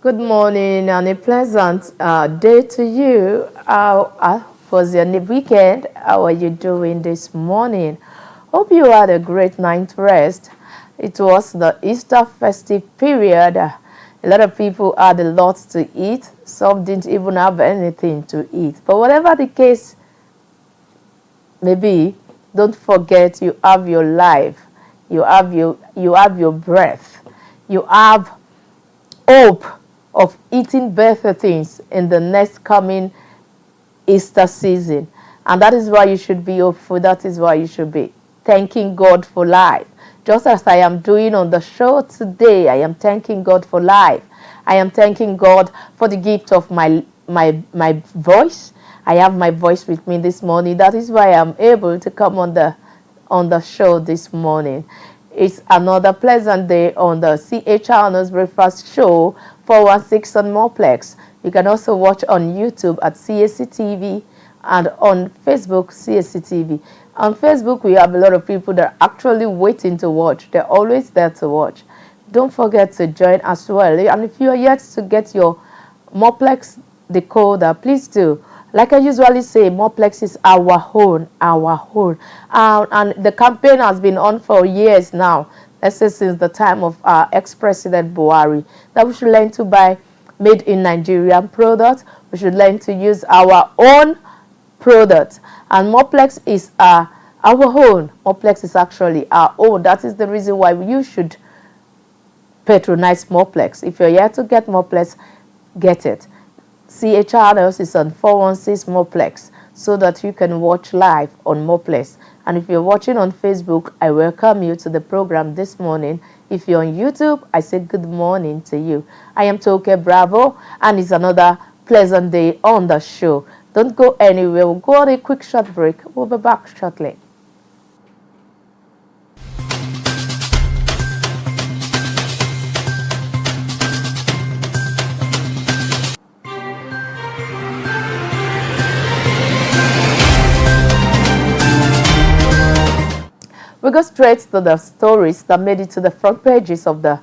Good morning and a pleasant day to you. How was your weekend? How are you doing this morning? Hope you had a great night's rest. It was the Easter festive period. A lot of people had a lot to eat. Some didn't even have anything to eat. But whatever the case may be, don't forget you have your life. You have your breath. You have hope of eating better things in the next coming Easter season. And that is why you should be hopeful. That is why you should be thanking God for life. Just as I am doing on the show today, I am thanking God for life. I am thanking God for the gift of my voice. I have my voice with me this morning. That is why I'm able to come on the show this morning. It's another pleasant day on the CHR's Breakfast Show 416 on Moreplex. You can also watch on YouTube at CACTV and on Facebook, CACTV. On Facebook, we have a lot of people that are actually waiting to watch. They're always there to watch. Don't forget to join as well. And if you are yet to get your Moreplex decoder, please do. Like I usually say, Moreplex is our own. And the campaign has been on for years now. Let's say since the time of our ex-president Buhari, that we should learn to buy made in Nigerian products. We should learn to use our own products. And Moreplex is our own. Moreplex is actually our own. That is the reason why you should patronize Moreplex. If you're here to get Moreplex, get it. CHRS is on 416 Moreplex so that you can watch live on Moreplex. And if you're watching on Facebook, I welcome you to the program this morning. If you're on YouTube, I say good morning to you. I am Toke Bravo, and it's another pleasant day on the show. Don't go anywhere. We'll go on a quick short break. We'll be back shortly. We go straight to the stories that made it to the front pages of the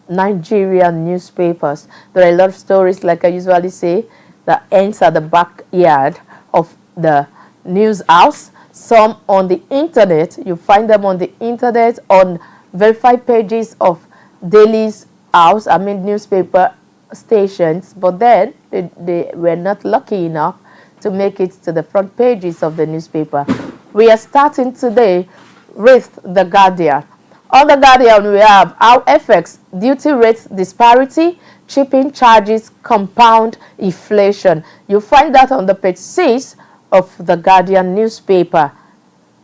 Nigerian newspapers. There are a lot of stories, like I usually say, that ends at the backyard of the news house. Some on the internet. You find them on the internet on verified pages of Daily's house, newspaper stations. But then they were not lucky enough to make it to the front pages of the newspaper. We are starting today with The Guardian. On The Guardian, we have how FX duty rates disparity, shipping charges compound inflation. You find that on the page 6 of The Guardian newspaper.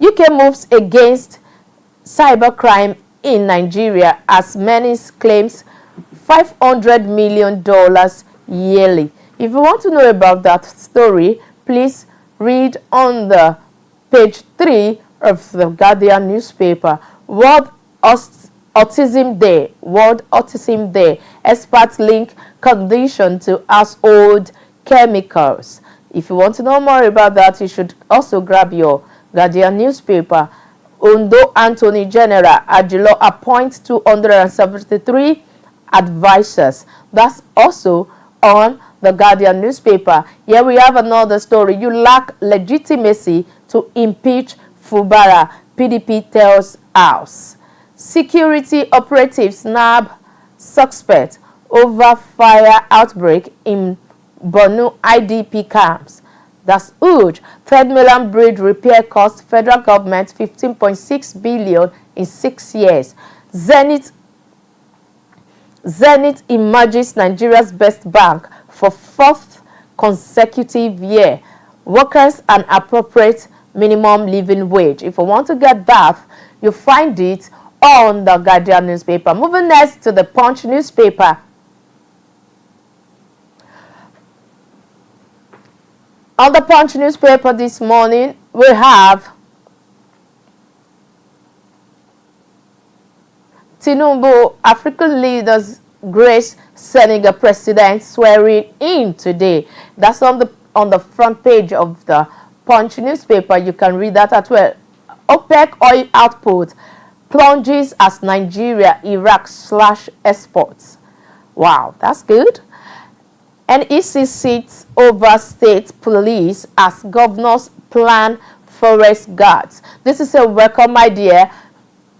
UK moves against cybercrime in Nigeria as many claims $500 million yearly. If you want to know about that story, please read on the page 3 of the Guardian newspaper. World Autism Day. Experts link condition to household chemicals. If you want to know more about that, you should also grab your Guardian newspaper. Ondo Attorney General Ajilo appoints 273 advisors. That's also on the Guardian newspaper. Here we have another story. You lack legitimacy to impeach Fubara, PDP tells House. Security operatives nab suspect over fire outbreak in Borno IDP camps. That's huge. Third mainland bridge repair cost federal government 15.6 billion in 6 years. Zenith emerges Nigeria's best bank for 4th consecutive year. Workers and appropriate minimum living wage. If you want to get that, you find it on the Guardian newspaper. Moving next to the Punch newspaper. On the Punch newspaper this morning, we have Tinubu, African leaders grace Senegal president swearing in today. That's on the front page of the Punch newspaper. You can read that as well. OPEC oil output plunges as Nigeria Iraq slash exports. Wow, that's good. NEC sits over state police as governors plan forest guards. This is a welcome idea,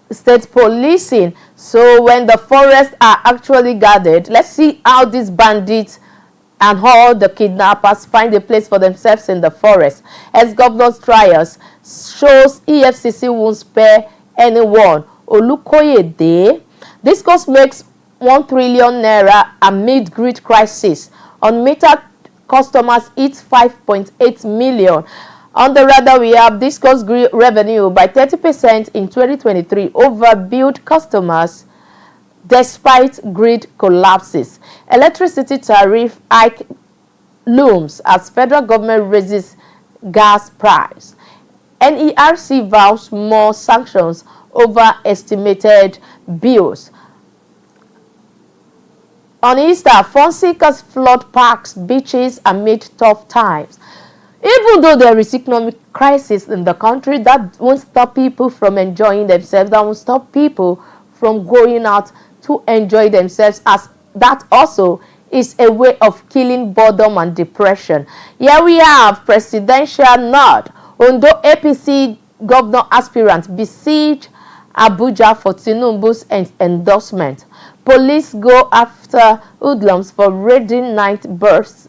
state policing. So when the forests are actually guarded, let's see how these bandits and all the kidnappers find a place for themselves in the forest. As governor's trials shows EFCC won't spare anyone. Olukoyede. This cost makes 1 trillion naira amid grid crisis. Unmetered customers eat 5.8 million. On the radar, we have discussed revenue by 30% in 2023 over billed customers despite grid collapses. Electricity tariff hike looms as federal government raises gas price. NERC vows more sanctions over estimated bills. On Easter, fun seekers flood parks, beaches amid tough times. Even though there is economic crisis in the country, that won't stop people from enjoying themselves. That won't stop people from going out to enjoy themselves, as that also is a way of killing boredom and depression. Here we have presidential nod. Ondo APC governor aspirant besiege Abuja for Tinubu's endorsement. Police go after hoodlums for raiding nine bus,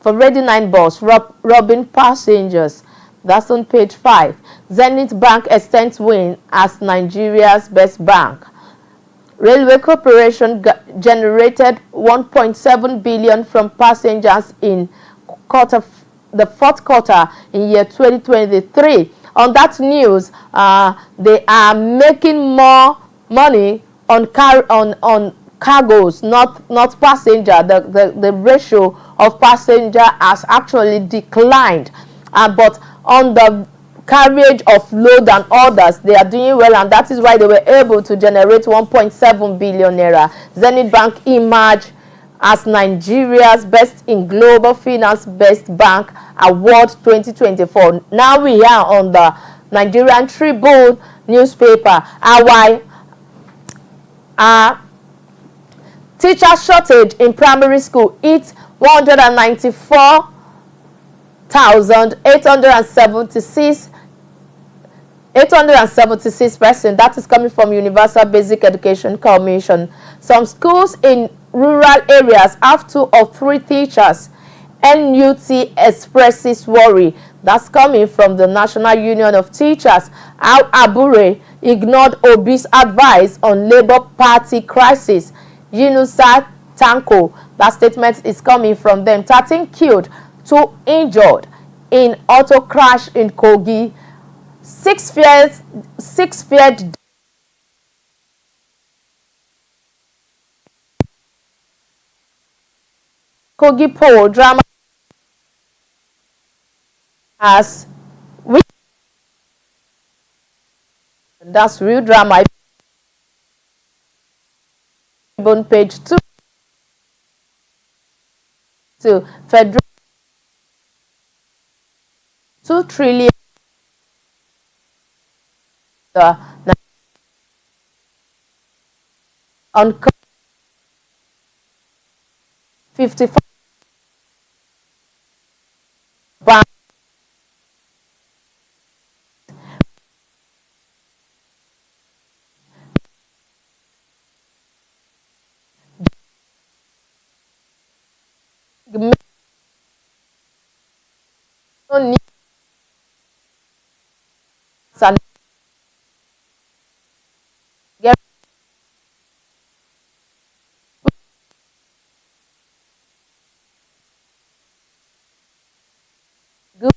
robbing passengers. That's on page 5. Zenith Bank extends win as Nigeria's best bank. Railway Corporation generated 1.7 billion from passengers in the fourth quarter in year 2023. On that news, they are making more money on cargoes, not passenger. The ratio of passenger has actually declined, but on the carriage of load and others, they are doing well, and that is why they were able to generate 1.7 billion naira. Zenith Bank emerged as Nigeria's best in Global Finance Best Bank Award 2024. Now we are on the Nigerian Tribune newspaper. Our teacher shortage in primary school hits 194,876 that is coming from Universal Basic Education Commission. Some schools in rural areas have 2 or 3 teachers. NUT expresses worry. That's coming from the National Union of Teachers. How Abure ignored Obi's advice on Labour Party crisis. Yunusa Tanko, that statement is coming from them. 13 killed, 2 injured in auto crash in Kogi. 6 feared Kogi poll drama as we, that's real drama. On page 2 to federal 2 trillion on 55 bank million and get good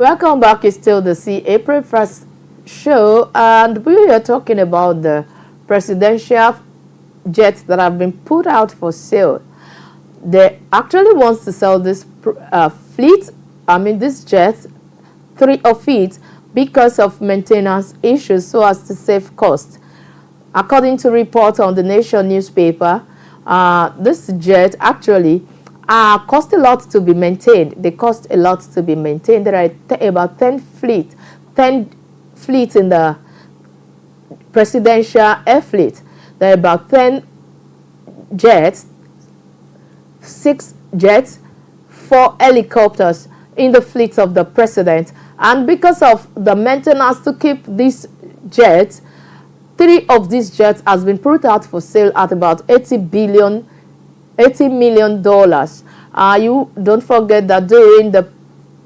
Welcome back. It's still the April 1st show, and we are talking about the presidential jets that have been put out for sale. They actually wants to sell this fleet, these jets, 3 of it, because of maintenance issues so as to save costs. According to reports on the Nation newspaper, this jet actually cost a lot to be maintained. They cost a lot to be maintained. There are about 10 fleets in the presidential air fleet. There are about 10 jets, 6 jets, 4 helicopters in the fleet of the president. And because of the maintenance to keep these jets, 3 of these jets has been put out for sale at about $80 million. You don't forget that during the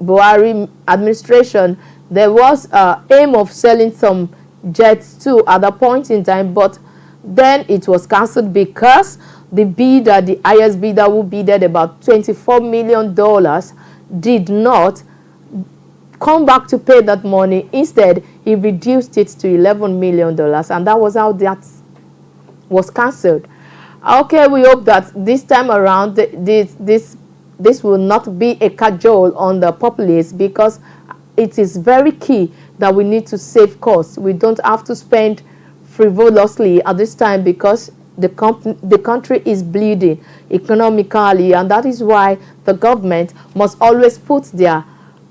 Buhari administration, there was aim of selling some jets too at a point in time, but then it was cancelled because the highest bidder, who bidded about $24 million, did not come back to pay that money. Instead, he reduced it to $11 million, and that was how that was cancelled. Okay, we hope that this time around this will not be a cajole on the populace, because it is very key that we need to save costs. We don't have to spend frivolously at this time, because the country is bleeding economically, and that is why the government must always put their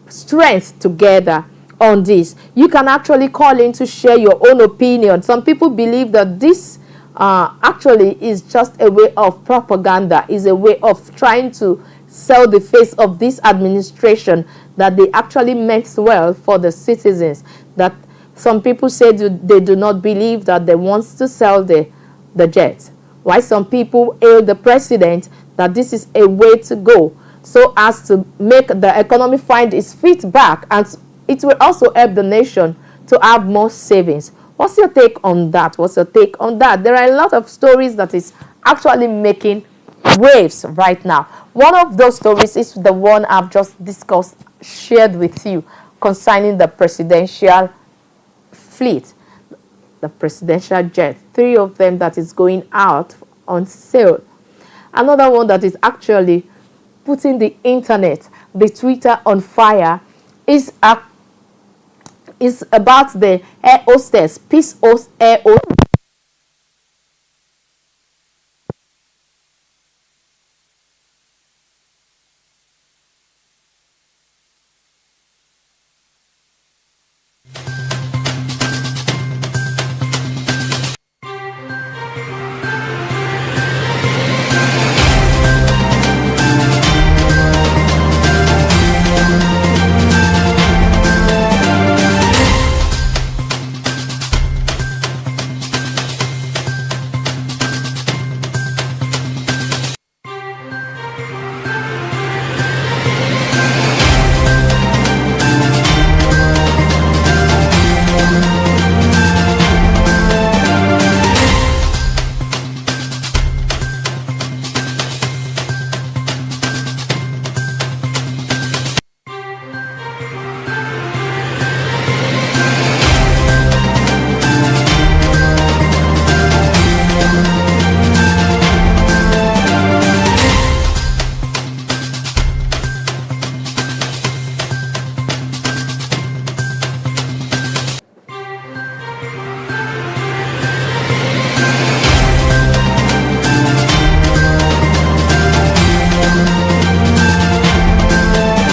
strength together on this. You can actually call in to share your own opinion. Some people believe that this actually is just a way of propaganda, is a way of trying to sell the face of this administration, that they actually meant well for the citizens. That some people say they do not believe that they want to sell the jet. Why some people hail the president that this is a way to go, so as to make the economy find its feet back, and it will also help the nation to have more savings. What's your take on that? What's your take on that? There are a lot of stories that is actually making waves right now. One of those stories is the one I've just shared with you, concerning the presidential fleet, the presidential jet. 3 of them that is going out on sale. Another one that is actually putting the internet, the Twitter on fire, is about the air hostess, Peace Host air hostess.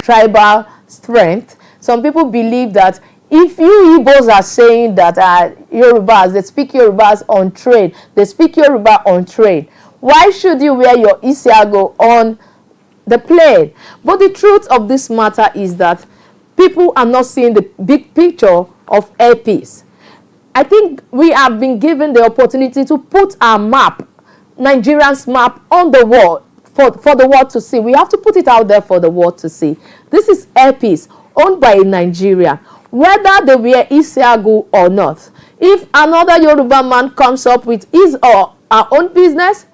Tribal strength. Some people believe that if you Igbos are saying that Yorubas, they speak Yorubas on trade, they speak Yoruba on trade, why should you wear your Isiago on the plane? But the truth of this matter is that people are not seeing the big picture of air peace. I think we have been given the opportunity to put our map, Nigerian's map, on the wall for the world to see. We have to put it out there for the world to see. This is air peace owned by a Nigerian, whether they wear Isiagu or not. If another Yoruba man comes up with his or our own business,